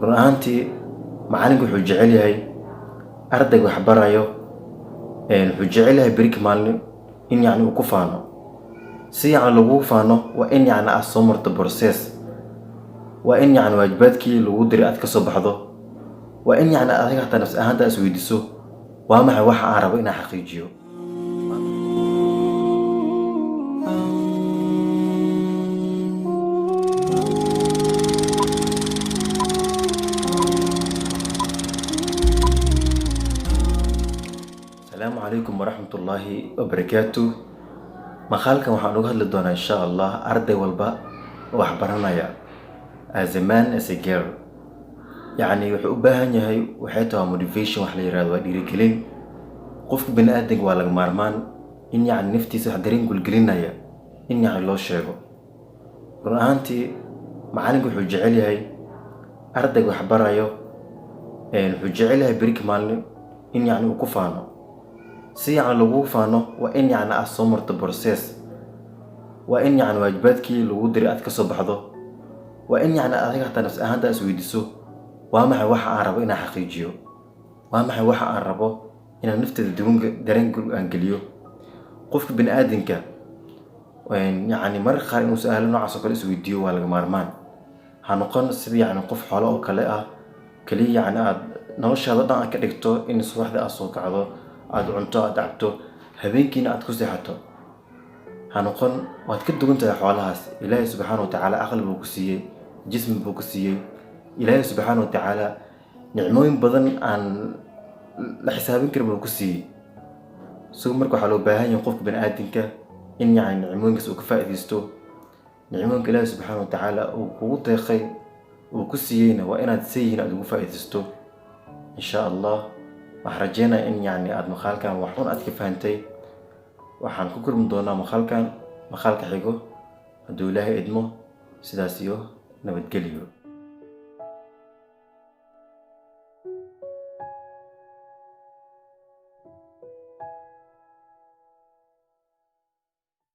run ahaantii macallinku wuxuu jecel yahay ardayga wax barayo wuxuu jecel yahay berri maalin in uu ku faano si lagu faano waa in aad soo marto process waa in waajibaadkii lagu diray aad ka soo baxdo waa in adiga hataa nafs ahaanta is weydiiso waa maxay waxa aan rabo inaan xaqiijiyo. السلام عليكم ورحمة الله وبركاته. مقالكم waxaan uga hadli doonaa insha Allah arday walba wax baranaya as a man as a girl. wuxuu u baahan yahay waxay tahay motivation wax la yiraahdo waa dhiirigelin. qofka bini'aadamka waa laga maarmaan in naftiisa wax dareen gulgelinaya in loo sheego. run ahaantii macallinku wuxuu jecel yahay ardayga wax barayo wuxuu jecel yahay berri maalin in uu ku faano si lagu faano waa in aad soo marto process waa in waajibaadkii lagu diray aad ka soo baxdo waa in adiga hataa nafs ahaanta is weydiiso waa maxay waxa aan rabo inaan xaqiijiyo waa maxay waxa aan rabo inaan nafteeda dareen aan geliyo. qofka bini'aadamka mararka qaar inuu su'aalo noocaas oo kale is weydiiyo waa laga maarmaan. ha noqon sida qof xoolo oo kale ah kaliya aad noloshaada dhan aad ka dhigto in subaxda aad soo kacdo aad cunto aad cabto habeenkiina aad ku seexato. ha noqon waad ka duwan tahay xoolahaas. ilaahay subxaanahu wa tacaala aqli buu ku siiyey, jismi buu ku siiyey. ilaahay subxaanahu wa tacaala nicmooyin badan aan la xisaabin karin buu ku siiyey. marka waxaa loo baahan yahay qofka bini'aadamka in nicmooyinkaas uu ka faa'iidaysto. nicmooyinka ilaahay subxaanahu wa tacaala uu kugu deeqay uu ku siiyeyna waa inaad sayyihiin aad ugu faa'iidaysto. insha Allah waxaan rajeynayaa in aad maqaalkan wax un aad ka fahantay. waxaan ku kulmi doonaa maqaalka xigo hadduu Ilaahay idmo. sidaas iyo nabadgelyo.